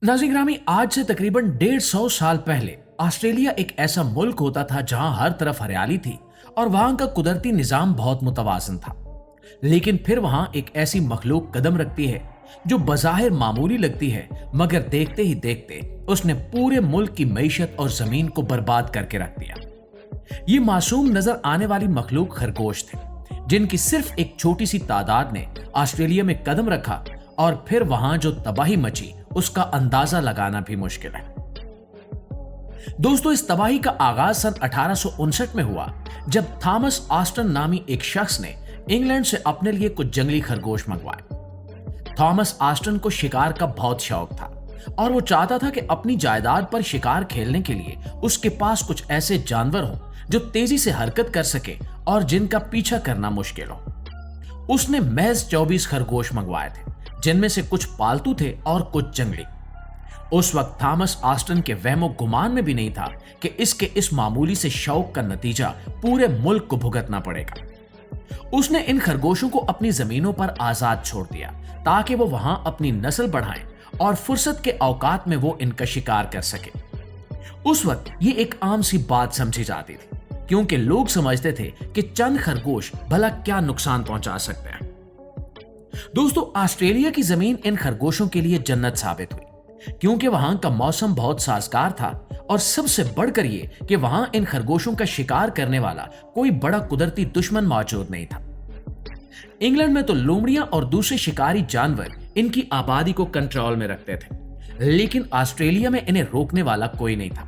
नाज़रीन ग्रामी, आज से तकरीबन 150 साल पहले ऑस्ट्रेलिया एक ऐसा मुल्क होता था जहां हर तरफ हरियाली थी और वहां का कुदरती निजाम बहुत मुतवाजन था। लेकिन फिर वहां एक ऐसी मखलूक कदम रखती है जो बज़ाहिर मामूली लगती है, मगर देखते ही देखते उसने पूरे मुल्क की मईशत और जमीन को बर्बाद करके रख दिया। ये मासूम नजर आने वाली मखलूक खरगोश थे, जिनकी सिर्फ एक छोटी सी तादाद ने ऑस्ट्रेलिया में कदम रखा और फिर वहां जो तबाही मची उसका अंदाजा लगाना भी मुश्किल है। दोस्तों, इस तबाही का आगाज सन 1859 में हुआ, जब थॉमस ऑस्टन नामी एक शख्स ने इंग्लैंड से अपने लिए कुछ जंगली खरगोश मंगवाए। थॉमस ऑस्टन को शिकार का बहुत शौक था और वो चाहता था कि अपनी जायदाद पर शिकार खेलने के लिए उसके पास कुछ ऐसे जानवर हों जो तेजी से हरकत कर सके और जिनका पीछा करना मुश्किल हो। उसने महज 24 खरगोश मंगवाए थे, जिनमें से कुछ पालतू थे और कुछ जंगली। उस वक्त थॉमस ऑस्टन के वहमो गुमान में भी नहीं था कि इसके इस मामूली से शौक का नतीजा पूरे मुल्क को भुगतना पड़ेगा। उसने इन खरगोशों को अपनी जमीनों पर आजाद छोड़ दिया ताकि वो वहां अपनी नस्ल बढ़ाएं और फुर्सत के औकात में वो इनका शिकार कर सके। उस वक्त ये एक आम सी बात समझी जाती थी, क्योंकि लोग समझते थे कि चंद खरगोश भला क्या नुकसान पहुंचा सकते हैं। दोस्तों, ऑस्ट्रेलिया की जमीन इन खरगोशों के लिए जन्नत साबित हुई, क्योंकि वहां का मौसम बहुत साजगार था और सबसे बढ़कर ये कि वहां इन खरगोशों का शिकार करने वाला कोई बड़ा कुदरती दुश्मन मौजूद नहीं था। इंग्लैंड में तो लोमड़ियां और दूसरे शिकारी जानवर इनकी आबादी को कंट्रोल में रखते थे, लेकिन ऑस्ट्रेलिया में इन्हें रोकने वाला कोई नहीं था।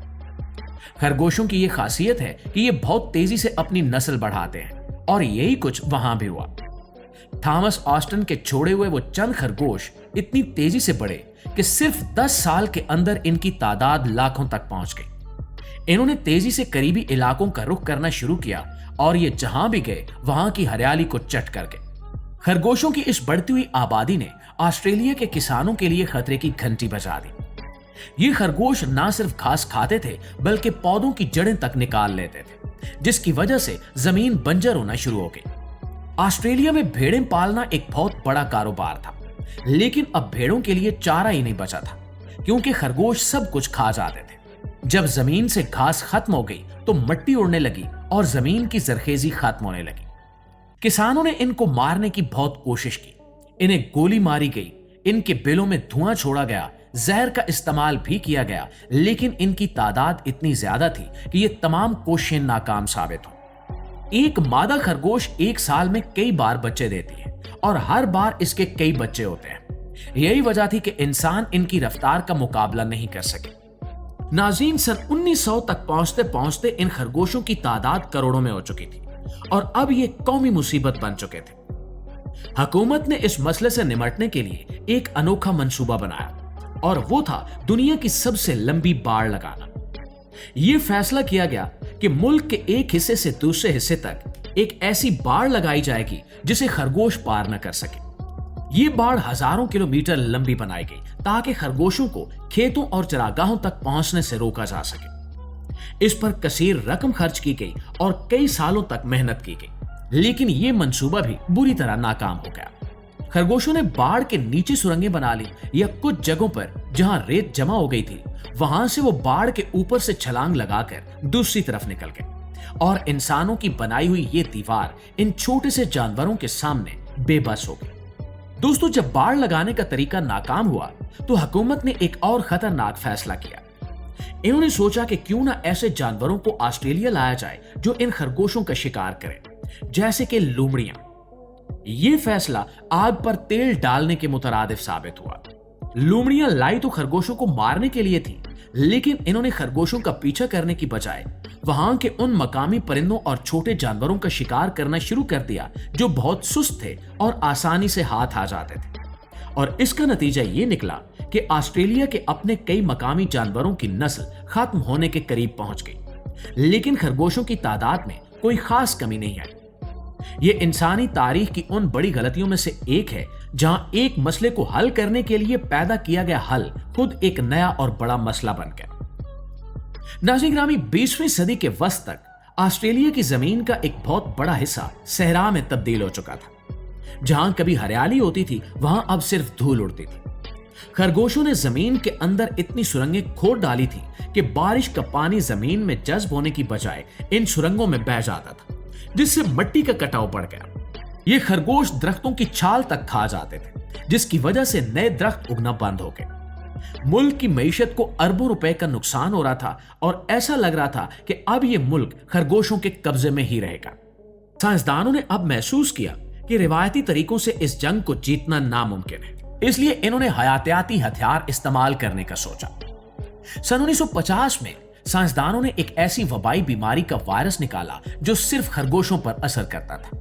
खरगोशों की यह खासियत है कि ये बहुत तेजी से अपनी नस्ल बढ़ाते हैं और यही कुछ वहां भी हुआ। थॉमस ऑस्टन के छोड़े हुए वो चंद खरगोश इतनी तेजी से बढ़े कि सिर्फ 10 साल के अंदर इनकी तादाद लाखों तक पहुंच गई। इन्होंने तेजी से करीबी इलाकों का रुख करना शुरू किया और ये जहां भी गए वहां की हरियाली को चट कर गए। खरगोशों की इस बढ़ती हुई आबादी ने ऑस्ट्रेलिया के किसानों के लिए खतरे की घंटी बजा दी। ये खरगोश ना सिर्फ घास खाते थे, बल्कि पौधों की जड़ें तक निकाल लेते थे, जिसकी वजह से जमीन बंजर होना शुरू हो गई। ऑस्ट्रेलिया में भेड़ें पालना एक बहुत बड़ा कारोबार था, लेकिन अब भेड़ों के लिए चारा ही नहीं बचा था, क्योंकि खरगोश सब कुछ खा जाते थे। जब जमीन से घास खत्म हो गई तो मिट्टी उड़ने लगी और जमीन की जरखेजी खत्म होने लगी। किसानों ने इनको मारने की बहुत कोशिश की, इन्हें गोली मारी गई, इनके बिलों में धुआं छोड़ा गया, जहर का इस्तेमाल भी किया गया, लेकिन इनकी तादाद इतनी ज्यादा थी कि ये तमाम कोशिशें नाकाम साबित हुई। एक मादा खरगोश एक साल में कई बार बच्चे देती है और हर बार इसके कई बच्चे होते हैं। यही वजह थी कि इंसान इनकी रफ्तार का मुकाबला नहीं कर सके। नाज़रीन, सन 1900 तक पहुंचते पहुंचते इन खरगोशों की तादाद करोड़ों में हो चुकी थी और अब ये कौमी मुसीबत बन चुके थे। हुकूमत ने इस मसले से निपटने के लिए एक अनोखा मंसूबा बनाया और वो था दुनिया की सबसे लंबी बाड़ लगाना। ये फैसला किया गया कि मुल्क के एक हिस्से से दूसरे हिस्से तक एक ऐसी बाड़ लगाई जाएगी जिसे खरगोश पार न कर सके। ये बाड़ हजारों किलोमीटर लंबी बनाई गई ताकि खरगोशों को खेतों और चरागाहों तक पहुंचने से रोका जा सके। इस पर कसीर रकम खर्च की गई और कई सालों तक मेहनत की गई, लेकिन ये मंसूबा भी बुरी तरह नाकाम हो गया। खरगोशों ने बाढ़ के नीचे सुरंगें बना ली या कुछ जगहों पर जहां रेत जमा हो गई थी, वहां से वो बाढ़ के ऊपर से छलांग लगाकर दूसरी तरफ निकल गए और इंसानों की बनाई हुई ये दीवार इन छोटे से जानवरों के सामने बेबस हो गई। दोस्तों, जब बाढ़ लगाने का तरीका नाकाम हुआ तो हुकूमत ने एक और खतरनाक फैसला किया। इन्होंने सोचा कि क्यों ना ऐसे जानवरों को ऑस्ट्रेलिया लाया जाए जो इन खरगोशों का शिकार करें, जैसे कि लोमड़ियां। ये फैसला आग पर तेल डालने के मुतरादिफ साबित हुआ। लोमड़ियां लाई तो खरगोशों को मारने के लिए थी, लेकिन इन्होंने खरगोशों का पीछा करने की बजाय वहां के उन मकामी परिंदों और छोटे जानवरों का शिकार करना शुरू कर दिया जो बहुत सुस्त थे और आसानी से हाथ आ जाते थे। और इसका नतीजा ये निकला कि ऑस्ट्रेलिया के अपने कई मकामी जानवरों की नस्ल खत्म होने के करीब पहुंच गई, लेकिन खरगोशों की तादाद में कोई खास कमी नहीं आई। ये इंसानी तारीख की उन बड़ी गलतियों में से एक है जहां एक मसले को हल करने के लिए पैदा किया गया हल खुद एक नया और बड़ा मसला बन गया। नाज़रीन ग्रामी, 20वीं सदी के वस्त तक ऑस्ट्रेलिया की जमीन का एक बहुत बड़ा हिस्सा सहरा में तब्दील हो चुका था। जहां कभी हरियाली होती थी, वहां अब सिर्फ धूल उड़ती थी। खरगोशों ने जमीन के अंदर इतनी सुरंगें खोद डाली थी कि बारिश का पानी जमीन में जज्ब होने की बजाय इन सुरंगों में बह जाता था, जिससे मिट्टी का कटाव बढ़ गया। ये खरगोश दरख्तों की छाल तक खा जाते थे, जिसकी वजह से नए दरख्त उगना बंद हो गए। मुल्क की मईशत को अरबों रुपए का नुकसान हो रहा था और ऐसा लग रहा था कि अब यह मुल्क खरगोशों के कब्जे में ही रहेगा। साइंसदानों ने अब महसूस किया कि रिवायती तरीकों से इस जंग को जीतना नामुमकिन है, इसलिए इन्होंने हयातियाती हथियार इस्तेमाल करने का सोचा। सन 1950 में साइंसदानों ने एक ऐसी वबाई बीमारी का वायरस निकाला जो सिर्फ खरगोशों पर असर करता था।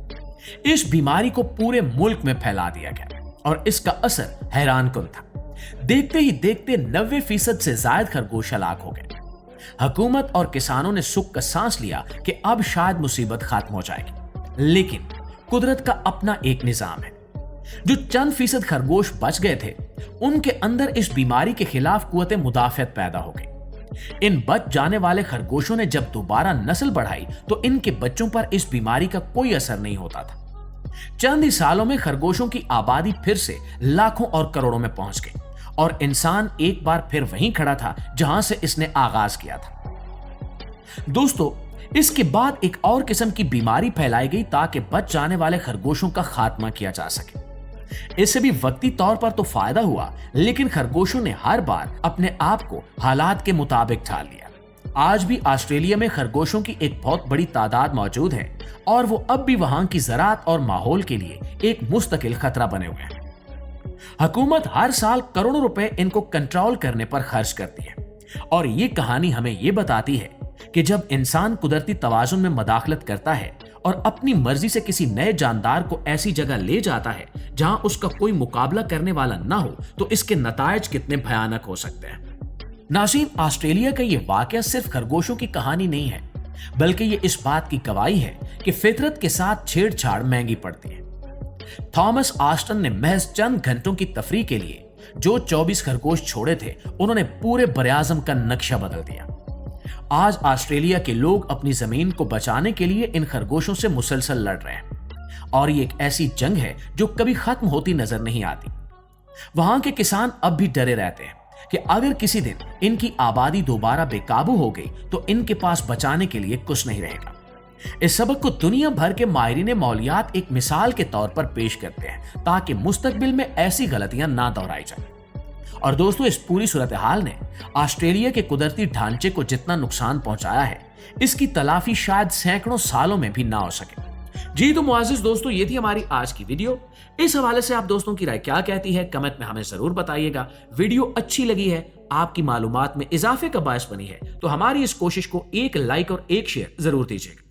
इस बीमारी को पूरे मुल्क में फैला दिया गया और इसका असर हैरानकुन था। देखते ही देखते 90% से ज्यादा खरगोश हलाक हो गए। हुकूमत और किसानों ने सुख का सांस लिया कि अब शायद मुसीबत खत्म हो जाएगी, लेकिन कुदरत का अपना एक निजाम है। जो चंद फीसद खरगोश बच गए थे, उनके अंदर इस बीमारी के खिलाफ कुव्वत मुदाफियत पैदा हो गई। इन बच जाने वाले खरगोशों ने जब दोबारा नस्ल बढ़ाई तो इनके बच्चों पर इस बीमारी का कोई असर नहीं होता था। चंद ही सालों में खरगोशों की आबादी फिर से लाखों और करोड़ों में पहुंच गई और इंसान एक बार फिर वहीं खड़ा था जहां से इसने आगाज किया था। दोस्तों, इसके बाद एक और किस्म की बीमारी फैलाई गई ताकि बच जाने वाले खरगोशों का खात्मा किया जा सके। इससे भी वक्ती तौर पर तो फायदा हुआ, लेकिन खरगोशों ने हर बार अपने आप को हालात के मुताबिक ढाल लिया। आज भी ऑस्ट्रेलिया में खरगोशों की एक बहुत बड़ी तादाद मौजूद है और वो अब भी वहां की ज़राअत और माहौल के लिए एक मुस्तकिल खतरा बने हुए हैं। हुकूमत हर साल करोड़ों रुपए इनको कंट्रोल करने पर खर्च करती है और ये कहानी हमें ये बताती है कि जब इंसान कुदरती तवाज़ुन में मदाखलत करता है और अपनी मर्जी से किसी नए जानदार को ऐसी जगह ले जाता है जहां उसका कोई मुकाबला करने वाला ना हो, तो इसके नतायज कितने भयानक हो सकते हैं। नाज़रीन, ऑस्ट्रेलिया का ये वाकया सिर्फ खरगोशों की कहानी नहीं है, बल्कि ये इस बात की गवाही है कि फितरत के साथ छेड़छाड़ महंगी पड़ती है। थॉमस ऑस्टन ने महज चंद घंटों की तफरीह के लिए जो 24 खरगोश छोड़े थे, उन्होंने पूरे बरआज़म का नक्शा बदल दिया। आज ऑस्ट्रेलिया के लोग अपनी जमीन को बचाने के लिए इन खरगोशों से मुसलसल लड़ रहे हैं और ये एक ऐसी जंग है जो कभी खत्म होती नजर नहीं आती। वहां के किसान अब भी डरे रहते हैं कि अगर किसी दिन इनकी आबादी दोबारा बेकाबू हो गई तो इनके पास बचाने के लिए कुछ नहीं रहेगा। इस सबक को दुनिया भर के माहिरीन मौलियात एक मिसाल के तौर पर पेश करते हैं ताकि मुस्तकबिल में ऐसी गलतियां ना दोहराई जाए। और दोस्तों, इस पूरी सूरत हाल ने ऑस्ट्रेलिया के कुदरती ढांचे को जितना नुकसान पहुंचाया है, इसकी तलाफी शायद सैकड़ों सालों में भी ना हो सके। जी तो मुआज़िज़ दोस्तों, ये थी हमारी आज की वीडियो। इस हवाले से आप दोस्तों की राय क्या कहती है, कमेंट में हमें जरूर बताइएगा। वीडियो अच्छी लगी है, आपकी मालूमात में इजाफे का बायस बनी है, तो हमारी इस कोशिश को एक लाइक और एक शेयर जरूर दीजिएगा।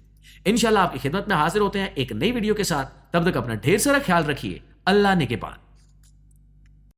इंशाल्लाह आपकी खिदमत में हाजिर होते हैं एक नई वीडियो के साथ। तब तक अपना ढेर सारा ख्याल रखिए। अल्लाह निगहबान।